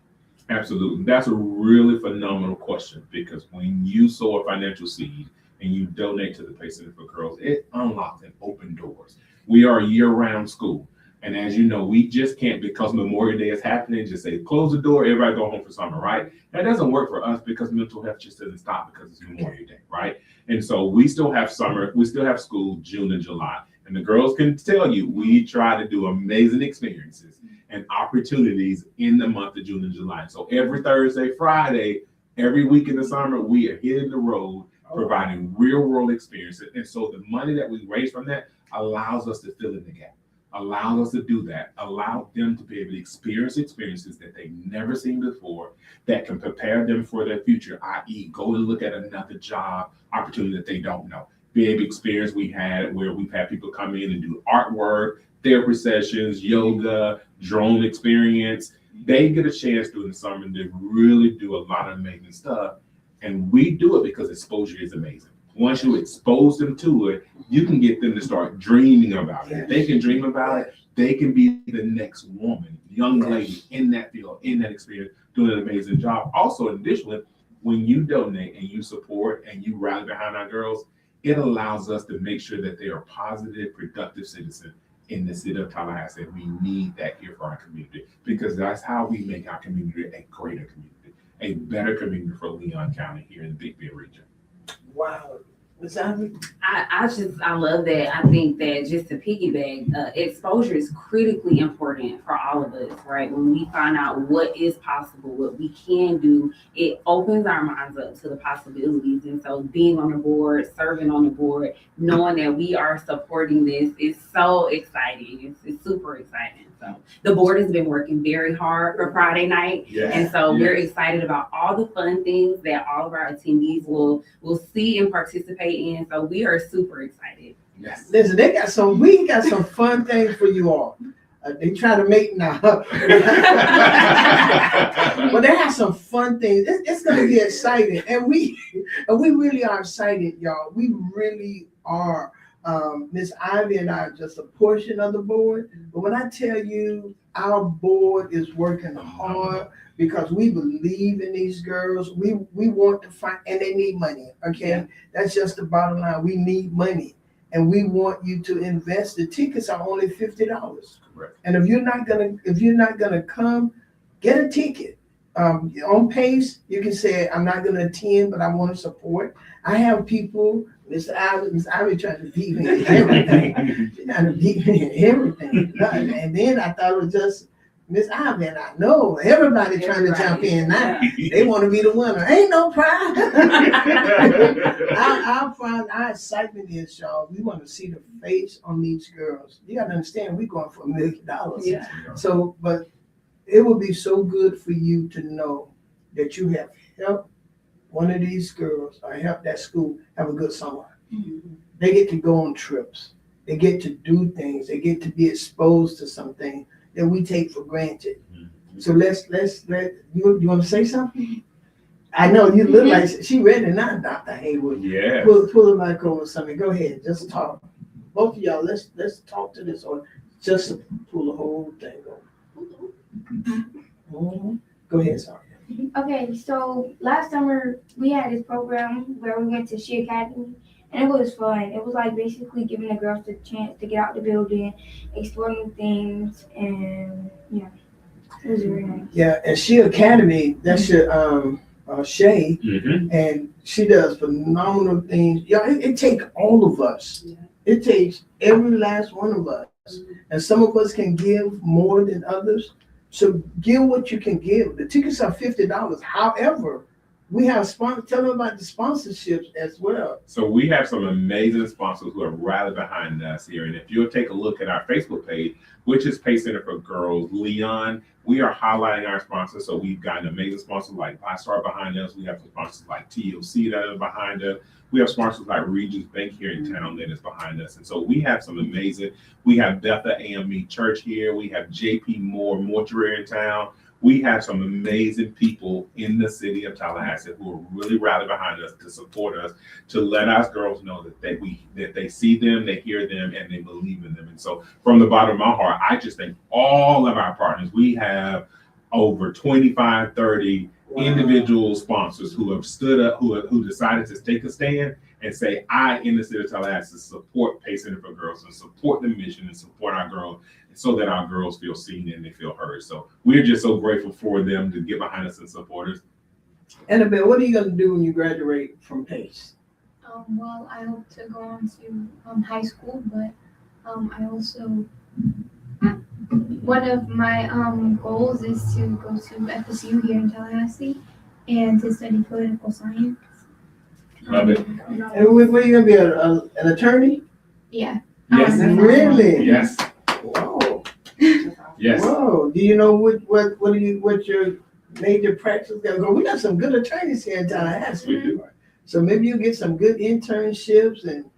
Absolutely. That's a really phenomenal question, because when you sow a financial seed and you donate to the Pace Center for Girls, it unlocks and opens doors. We are a year-round school. And as you know, we just can't, because Memorial Day is happening, just say, close the door, everybody go home for summer, right? That doesn't work for us because mental health just doesn't stop because it's Memorial Day, right? And so we still have summer, we still have school June and July. And the girls can tell you, we try to do amazing experiences and opportunities in the month of June and July. So every Thursday, Friday, every week in the summer, we are hitting the road, providing real world experiences. And so the money that we raise from that allows us to fill in the gap, allows us to do that, allow them to be able to experience experiences that they've never seen before, that can prepare them for their future, i.e. go and look at another job opportunity that they don't know. Big experience we had where we've had people come in and do artwork, therapy sessions, yoga, drone experience, they get a chance during the summer to really do a lot of amazing stuff. And we do it because exposure is amazing. Once you expose them to it, you can get them to start dreaming about it. If they can dream about it, they can be the next woman, young lady in that field, in that experience, doing an amazing job. Also, additionally, when you donate and you support and you rally behind our girls, it allows us to make sure that they are positive, productive citizens in the city of Tallahassee. We need that here for our community because that's how we make our community a greater community, a better community for Leon County here in the Big Bend region. Wow. Ms. Ivy? I love that. I think that just to piggyback, exposure is critically important for all of us, right? When we find out what is possible, what we can do, it opens our minds up to the possibilities. And so being on the board, serving on the board, knowing that we are supporting this is so exciting. It's super exciting. So the board has been working very hard for Friday night. Yes. And so we're excited about all the fun things that all of our attendees will see and participate in. So we are super excited. Yes. Listen, we got some fun things for you all. They try to make now. But they have some fun things. It's going to be exciting. And we really are excited, y'all. We really are. Miss Ivy and I are just a portion of the board. But when I tell you our board is working hard because we believe in these girls, we want to find, and they need money, okay? Yeah. That's just the bottom line. We need money. And we want you to invest. The tickets are only $50. Correct. And if you're not gonna come, get a ticket. On Pace, you can say, I'm not gonna attend, but I want to support. I have people, Miss Ivy trying to beat me in everything. She's trying to beat me in everything. And then I thought it was just Miss Ivy, and I know everybody trying to jump in now. They want to be the winner. Ain't no pride. Our excitement is, y'all, we want to see the face on these girls. You got to understand, we're going for $1 million. Yeah. So, but it would be so good for you to know that you have helped one of these girls or helped that school have a good summer. Mm-hmm. They get to go on trips. They get to do things. They get to be exposed to something that we take for granted. Mm-hmm. So let's you want to say something? I know you look like she ready now, Dr. Haywood. Yeah. Pull the mic over something. Go ahead. Just talk. Both of y'all, let's talk to this or just pull the whole thing over. Mm-hmm. Go ahead, sorry. Okay, so last summer we had this program where we went to She Academy, and it was fun. It was like basically giving the girls the chance to get out the building, explore new things, and yeah, it was very nice. Yeah, and She Academy, that's your Shay, and she does phenomenal things. Yeah, it takes all of us. Yeah. It takes every last one of us, and some of us can give more than others. So give what you can give. The tickets are $50. However, we have tell them about the sponsorships as well. So we have some amazing sponsors who are rallied behind us here. And if you'll take a look at our Facebook page, which is Pace Center for Girls Leon, we are highlighting our sponsors. So we've got an amazing sponsor like iStar behind us. We have sponsors like TLC that are behind us. We have sponsors like Regions Bank here in town that is behind us. And so we have some amazing, we have Bethel AME Church here. We have JP Moore Mortuary in town. We have some amazing people in the city of Tallahassee who are really rallied behind us to support us, to let us girls know that they see them, they hear them, and they believe in them. And so from the bottom of my heart, I just thank all of our partners. We have over 25, 30 individual sponsors who have stood up, who decided to take a stand and say, I, in the city of Tallahassee, support Pace Center for Girls and support the mission and support our girls so that our girls feel seen and they feel heard. So we're just so grateful for them to get behind us and support us. Annabelle, what are you going to do when you graduate from Pace? Well, I hope to go on to high school, but I also, one of my goals is to go to FSU here in Tallahassee and to study political science. Love it. And were you going to be an attorney? Yeah. Yes. Really? Yes. Whoa. Yes. Whoa. Do you know what your major practice is going to go? We got some good attorneys here in Tallahassee. We do. So maybe you'll get some good internships and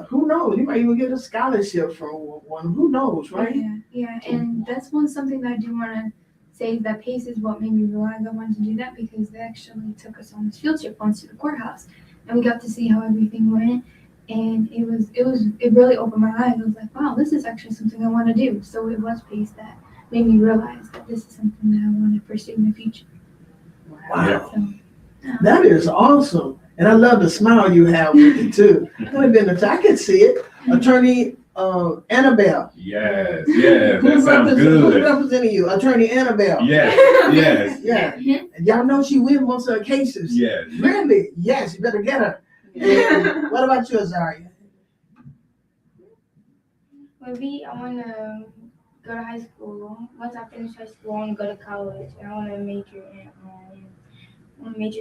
who knows? You might even get a scholarship from one. Who knows, right? Yeah. And that's something that I do want to say that PACE is what made me realize I wanted to do that, because they actually took us on this field trip once to the courthouse, and we got to see how everything went. And it really opened my eyes. I was like, wow, this is actually something I want to do. So it was PACE that made me realize that this is something that I want to pursue in the future. Wow. So, That is awesome. And I love the smile you have with it too. I can see it. Attorney Annabelle. Yes, that Who's sounds good. representing you? Attorney Annabelle. Yes. Yeah. And y'all know she wins most of her cases. Yes. Really? Yes, you better get her. And what about you, Azaria? Maybe I want to go to high school. Once I finish high school, I want to go to college. And I want to major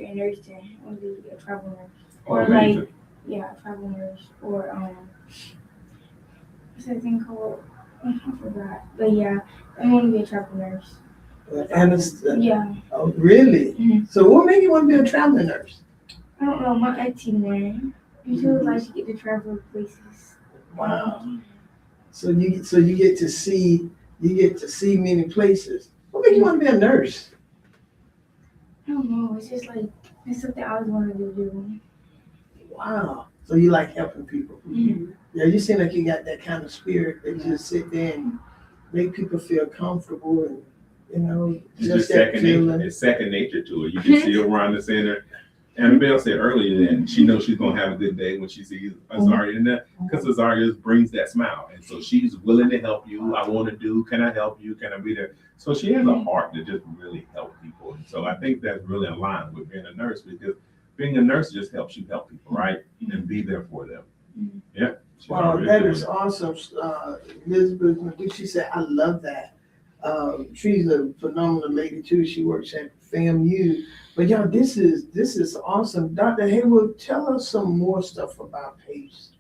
in nursing. I want to be a travel nurse. Or amazing. a travel nurse. Or what's that thing called? I forgot. But yeah, I want to be a travel nurse. Yeah. Oh, really? Mm-hmm. So what made you want to be a travel nurse? I don't know. My auntie went. She was like, she get to travel places. Wow. So you get to see many places. What made you want to be a nurse? I don't know. It's just like, it's something I always wanted to do. Wow. So you like helping people. Mm-hmm. Yeah, you seem like you got that kind of spirit that you just sit there and make people feel comfortable and, It's just just that second feeling. nature. It's second nature to it. You can see her around the center. Annabelle said earlier that she knows she's gonna have a good day when she sees Azaria in there, because Azaria brings that smile, and so she's willing to help you. I want to do. Can I help you? Can I be there? So she has a heart to just really help people, and so I think that's really aligned with being a nurse, because being a nurse just helps you help people, right, and be there for them. Yeah. Wow, that is awesome. Elizabeth Meducci said, I love that. She's a phenomenal lady too. She works at FAMU. But y'all, this is awesome. Dr. Haywood, tell us some more stuff about PACE.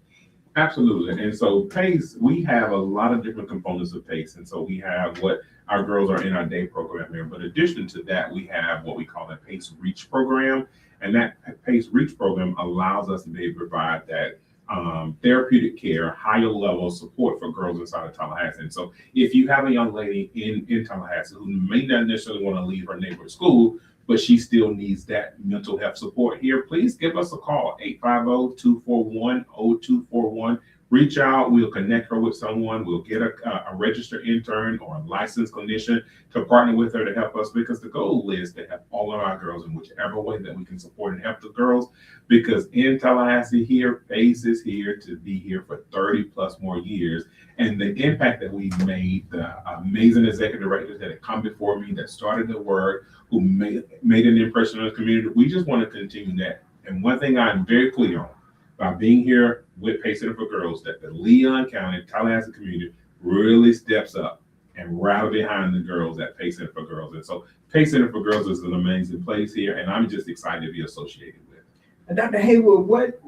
Absolutely. And so PACE, we have a lot of different components of PACE. And so we have what our girls are in our day program here. But in addition to that, we have what we call the PACE Reach program. And that PACE Reach program allows us to be able to provide that therapeutic care, higher level support for girls inside of Tallahassee. And so if you have a young lady in Tallahassee who may not necessarily want to leave her neighborhood school, but she still needs that mental health support here, please give us a call, 850-241-0241. Reach out, we'll connect her with someone, we'll get a registered intern or a licensed clinician to partner with her to help us, because the goal is to have all of our girls in whichever way that we can support and help the girls, because in Tallahassee here, PACE is here to be here for 30 plus more years. And the impact that we've made, the amazing executive directors that have come before me, that started the work, who made an impression on the community, we just want to continue that. And one thing I'm very clear on, by being here with PACE Center for Girls, that the Leon County, Tallahassee community really steps up and rally behind the girls at PACE Center for Girls. And so PACE Center for Girls is an amazing place here, and I'm just excited to be associated with it. And Dr. Haywood, what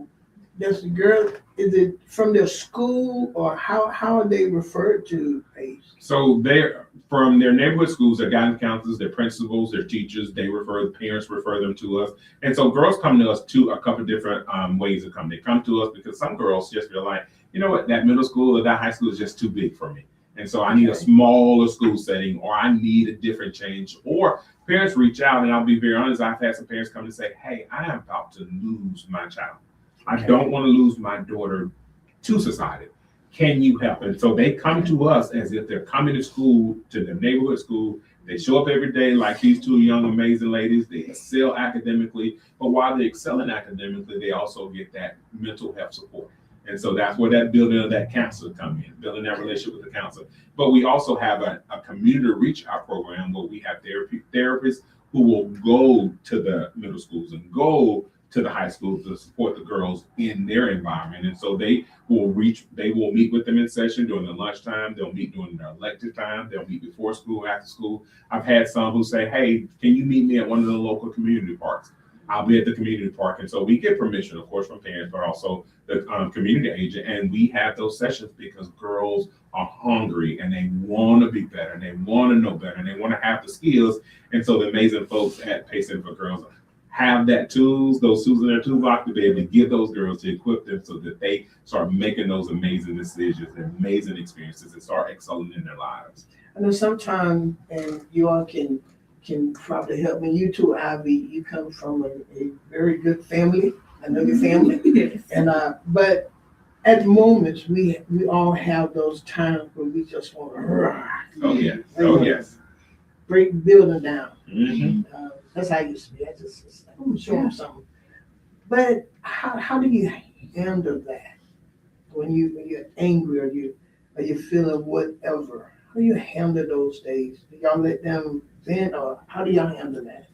does the girl, is it from their school, or how are they referred to PACE? So they're from their neighborhood schools, their guidance counselors, their principals, their teachers, parents refer them to us. And so girls come to us to a couple of different ways to come. They come to us because some girls just feel like, you know what, that middle school or that high school is just too big for me. And so I need a smaller school setting, or I need a different change. Or parents reach out, and I'll be very honest, I've had some parents come and say, hey, I am about to lose my child. I don't want to lose my daughter to society. Can you help? And so they come to us as if they're coming to school, to their neighborhood school. They show up every day like these two young, amazing ladies. They excel academically, but while they're excelling academically, they also get that mental health support. And so that's where that building of that counselor come in, building that relationship with the counselor. But we also have a community reach out program where we have therapists who will go to the middle schools and go to the high schools to support the girls in their environment. And so they will meet with them in session during the lunchtime. They'll meet during their elective time. They'll meet before school, after school. I've had some who say, hey, can you meet me at one of the local community parks? I'll be at the community park. And so we get permission, of course, from parents, but also the community agent. And we have those sessions because girls are hungry and they want to be better and they want to know better and they want to have the skills. And so the amazing folks at PACE Center for Girls have those tools in their toolbox to be able to give those girls, to equip them so that they start making those amazing decisions and amazing experiences and start excelling in their lives. I know sometimes, and you all can probably help me. You too, Ivy. You come from a very good family. I know your family, Yes. and but at moments we all have those times where we just want to Oh yeah. Oh yes. break the building down. Mm-hmm. That's how I used to be. I just I'm show them something. But how do you handle that when you're angry or you feeling whatever? How do you handle those days? Do y'all let them vent, or how do y'all handle that?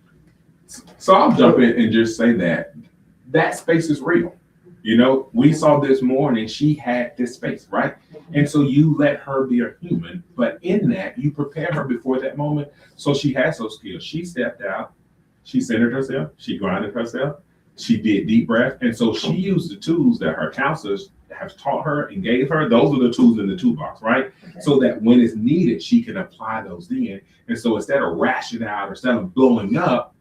So I'll jump in and just say that space is real. You know, we saw this morning, she had this space, right? And so you let her be a human, but in that, you prepare her before that moment. So she has those skills. She stepped out, she centered herself, she grounded herself, she did deep breath. And so she used the tools that her counselors have taught her and gave her. Those are the tools in the toolbox, right? Okay. So that when it's needed, she can apply those then. And so instead of rashing out or instead of blowing up,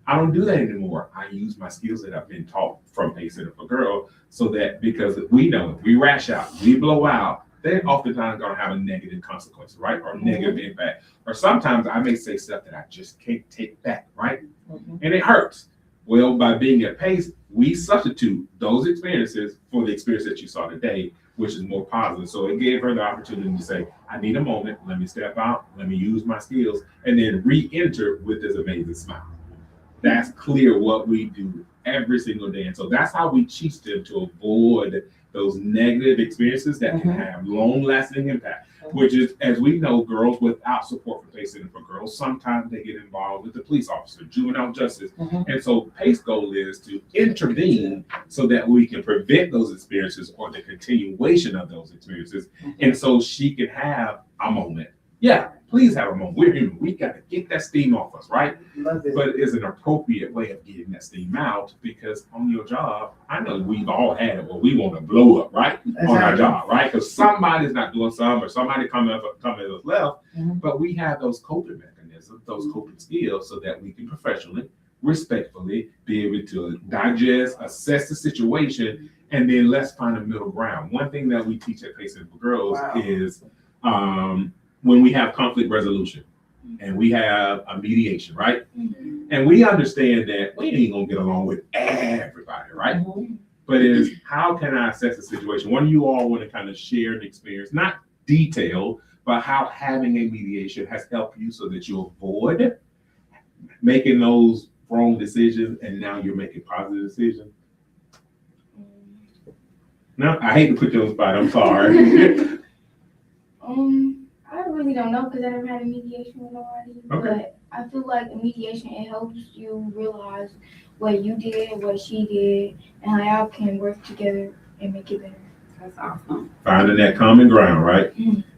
I don't do that anymore. I use my skills that I've been taught from Pace Center for Girls, so that because we know if we rash out, we blow out, they're oftentimes going to have a negative consequence, right? Or negative impact. Or sometimes I may say stuff that I just can't take back, right? And it hurts. Well, by being at Pace, we substitute those experiences for the experience that you saw today, which is more positive. So it gave her the opportunity to say, I need a moment, let me step out, let me use my skills, and then re-enter with this amazing smile. That's clear what we do every single day. And so that's how we teach them to avoid those negative experiences that can have long-lasting impact, which is, as we know, girls without support from Pace Center for Girls, sometimes they get involved with the police officer, juvenile justice. And so Pace goal is to intervene so that we can prevent those experiences or the continuation of those experiences. And so she can have a moment. Yeah, please have a moment. We're human. We got to get that steam off us, right? Love it. But it's an appropriate way of getting that steam out, because on your job, I know we've all had it where we want to blow up, right? On our job, right? Because somebody's not doing something, or somebody coming at us left, but we have those coping mechanisms, those coping skills, so that we can professionally, respectfully be able to digest, assess the situation, and then let's find a middle ground. One thing that we teach at Pace Center for Girls is when we have conflict resolution and we have a mediation, right? And we understand that we ain't gonna get along with everybody, right? But is how can I assess the situation? One of you all want to kind of share an experience, not detail, but how having a mediation has helped you so that you avoid making those wrong decisions and now you're making positive decisions? No, I hate to put you on the spot. I'm sorry. I really don't know because I never had a mediation with nobody. But I feel like a mediation, it helps you realize what you did, what she did, and how y'all can work together and make it better. That's awesome. Finding that common ground, right?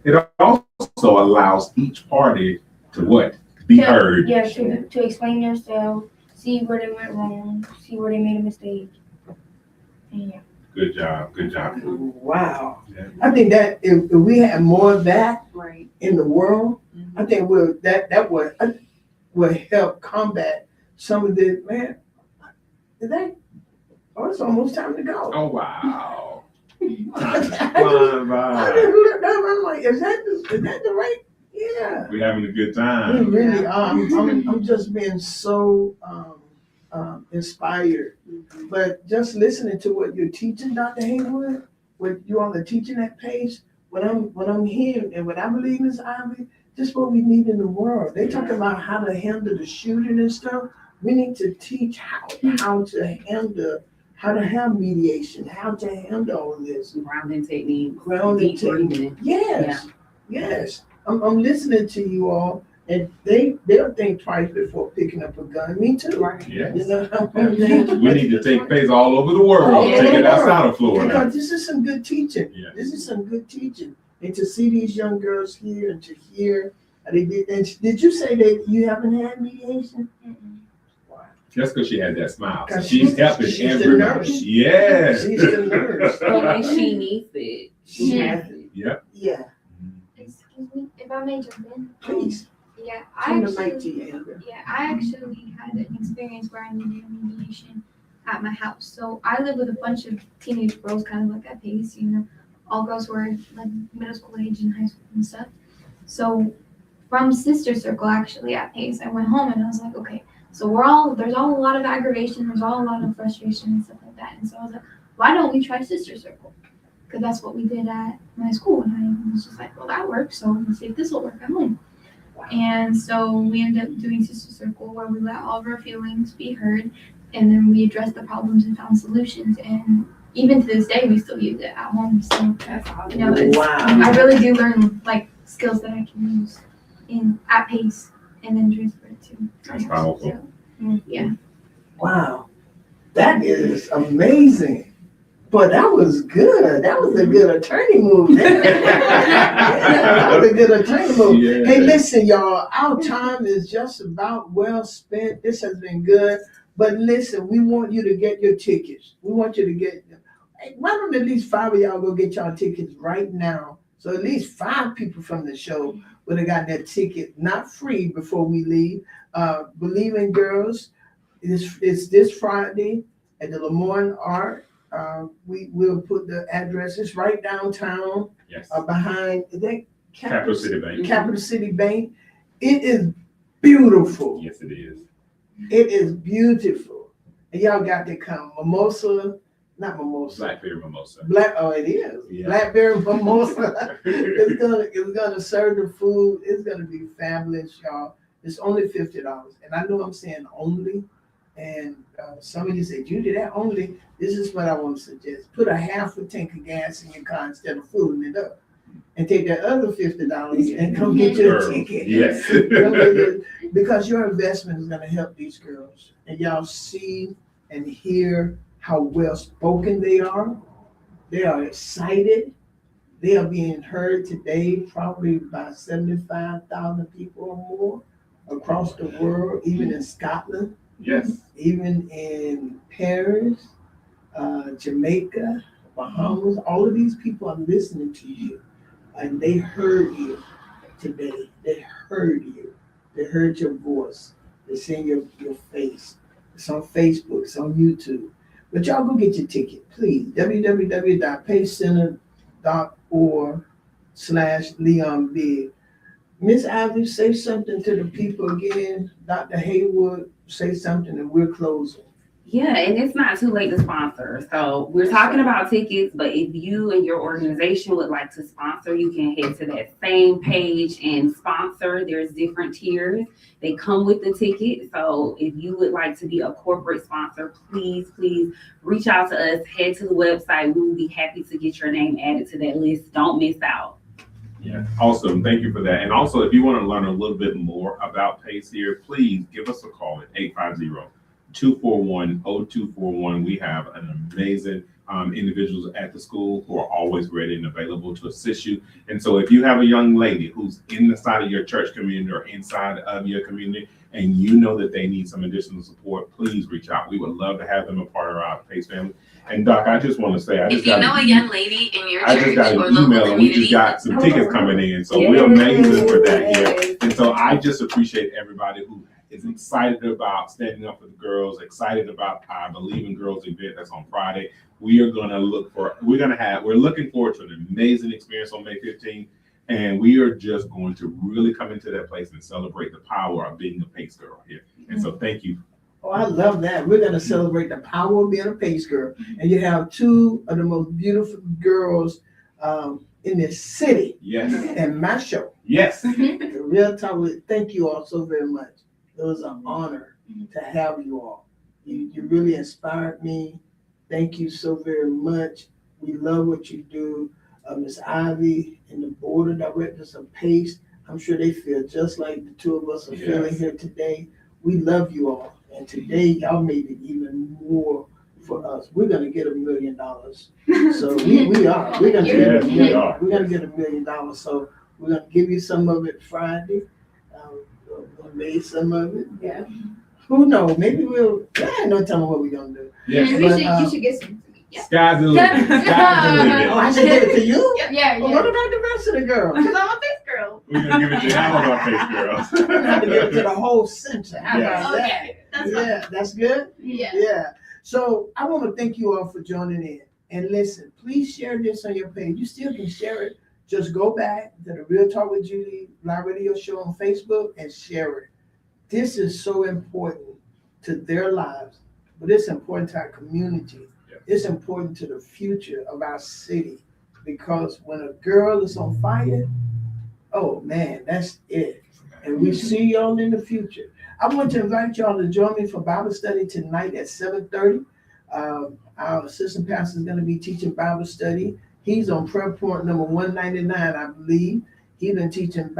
It also allows each party to what? Be heard. Yeah, to explain themselves, see where they went wrong, see where they made a mistake. And yeah. Good job. Good job. Wow. Yeah. I think that if we had more of that Right. in the world, I think that would help combat some of the, man, it's almost time to go. Oh, wow. I'm Flying by. like, is that the right? Yeah. We're having a good We time. really are. I'm just being so inspired. But just listening to what you're teaching, Dr. Haywood, what you all are teaching at Pace, what I'm hearing and what I believe is Ivy, just what we need in the world. They talk about how to handle the shooting and stuff. We need to teach how to handle, how to have mediation, how to handle all this. Grounding technique. Grounding deep breathing. Yes. I'm listening to you all, and they'll think twice before picking up a gun. Me too. Right. Yes. You know, We need to take Pace all over the world. All Take over it the outside world. of Florida. Because this is some good teaching. Yeah. This is some good teaching. And to see these young girls here and to hear, did you say that you haven't had mediation? Just because she had that smile. So 'Cause she's helping she's the everybody. nurse. Yes. She's the nurse. But when she needs it, she has it. Yeah, Excuse me, if I may jump in. please. Yeah, Turn the mic to you, Amber. Yeah, I actually had an experience where I needed a mediation at my house. So I live with a bunch of teenage girls, kind of like at Pace, all girls who are like middle school age and high school and stuff. So from Sister Circle actually at Pace. I went home and I was like, okay, so there's all a lot of aggravation, there's all a lot of frustration and stuff like that. And so I was like, why don't we try Sister Circle? Because that's what we did at my school. And I was just like, well, that works, so let's see if this will work at home. And so we ended up doing Sister Circle, where we let all of our feelings be heard, and then we addressed the problems and found solutions. And even to this day, we still use it at home. So That's awesome. you know, I really do learn like skills that I can use at Pace, and then transfer it to. That's powerful. So, yeah. Wow, that is amazing. But that was good. That was a good attorney move. That was a good attorney move. Yeah. Hey, listen, y'all, our time is just about well spent. This has been good. But listen, we want you to get your tickets. We want you to get them. Hey, why don't at least 5 of y'all go get y'all tickets right now? So at least 5 people from the show would have gotten their ticket, not free, before we leave. Believe in Girls is this Friday at the Lemoyne Art. We will put the addresses right downtown, Yes. behind, I think, Capital City Bank. Capital City Bank. It is beautiful. Yes, it is. It is beautiful. And y'all got to come. Not mimosa. Blackberry mimosa. It is. Yeah. Blackberry mimosa. it's gonna serve the food. It's gonna be fabulous, y'all. It's only $50. And I know I'm saying only. And some of you say, Judy, that only, this is what I want to suggest. Put a half a tank of gas in your car instead of filling it up. And take that other $50 and come get your ticket. Yes. Because your investment is going to help these girls. And y'all see and hear how well spoken they are. They are excited. They are being heard today probably by 75,000 people or more across the world, even in Scotland. Yes. Even in Paris, Jamaica, Bahamas, all of these people are listening to you. And they heard you today. They heard you. They heard your voice. They seen your face. It's on Facebook. It's on YouTube. But y'all go get your ticket, please. www.pacecenter.org/Leon Big. Miss Ivy, say something to the people again. Dr. Haywood, say something, and we're closing. Yeah, and it's not too late to sponsor. So we're talking about tickets, but if you and your organization would like to sponsor, you can head to that same page and sponsor. There's different tiers. They come with the ticket. So if you would like to be a corporate sponsor, please reach out to us. Head to the website. We will be happy to get your name added to that list. Don't miss out. Yeah, awesome. Thank you for that. And also, if you want to learn a little bit more about PACE here, please give us a call at 850-241-0241. We have an amazing individuals at the school who are always ready and available to assist you. And so if you have a young lady who's inside of your church community or inside of your community, and you know that they need some additional support, please reach out. We would love to have them a part of our PACE family. And Doc, I just want to say, if you know a young lady in your I just church got or an local email and we just community, got some tickets coming in. So we're amazing for that here. And so I just appreciate everybody who is excited about standing up for the girls, excited about our Believe in Girls event that's on Friday. We're looking forward to an amazing experience on May 15th. And we are just going to really come into that place and celebrate the power of being a PACE girl here. And so thank you. Oh, I love that. We're going to celebrate the power of being a PACE girl. And you have 2 of the most beautiful girls in this city. Yes. And my show. Yes. The Real Talk. Thank you all so very much. It was an honor to have you all. You really inspired me. Thank you so very much. We love what you do. Ms. Ivy and the board of directors of PACE, I'm sure they feel just like the 2 of us are feeling here today. We love you all. And today, y'all made it even more for us. We're going to get $1 million. So we are. We're going to get $1 million. We're going to get $1 million. So we're going to give you some of it Friday. We'll make some of it. Yeah. Who knows? Maybe we'll. I ain't no telling what we're going to do. Yes. You should get some. Yeah. Sky's the limit. Sky's the limit. Oh, I should give it to you? Yeah. Well, what about the rest of the girls? Because I'm a PACE girl. We're going to give it to all of our PACE girls. We're going to give it to the whole center. How Yes. about that? Okay. That's Yeah, that's good? Yeah. Yeah. So I want to thank you all for joining in. And listen, please share this on your page. You still can share it just go back to the Real Talk with Judy live radio show on Facebook and share it. This is so important to their lives, but it's important to our community. It's important to the future of our city, because when a girl is on fire, oh man, that's it. And we see y'all in the future. I want to invite y'all to join me for Bible study tonight at 7:30. Our assistant pastor is going to be teaching Bible study. He's on prayer point number 199, I believe. He's been teaching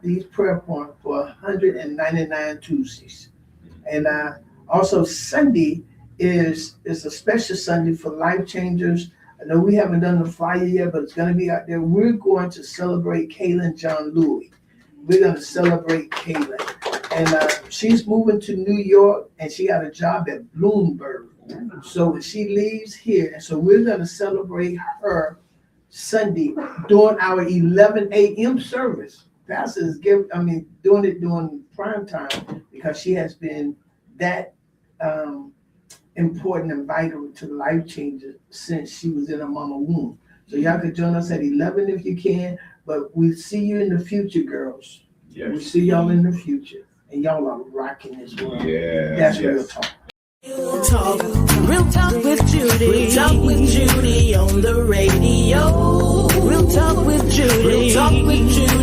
these prayer points for 199 Tuesdays. And also Sunday is a special Sunday for Life Changers. I know we haven't done the flyer yet, but it's going to be out there. We're going to celebrate Kaylin John Louis. We're going to celebrate Kaylin. And she's moving to New York, and she got a job at Bloomberg. So when she leaves here, and so we're going to celebrate her Sunday during our 11 a.m. service. Pastor is doing it during prime time, because she has been that important and vital to Life Changers since she was in her mama's womb. So y'all could join us at 11 if you can, but we see you in the future, girls. Yes. We see y'all in the future, and y'all are rocking this world. Yeah. That's Real Talk. Real Talk with Judy. Real Talk with Judy on the radio. Real Talk with Judy. Real Talk with Judy.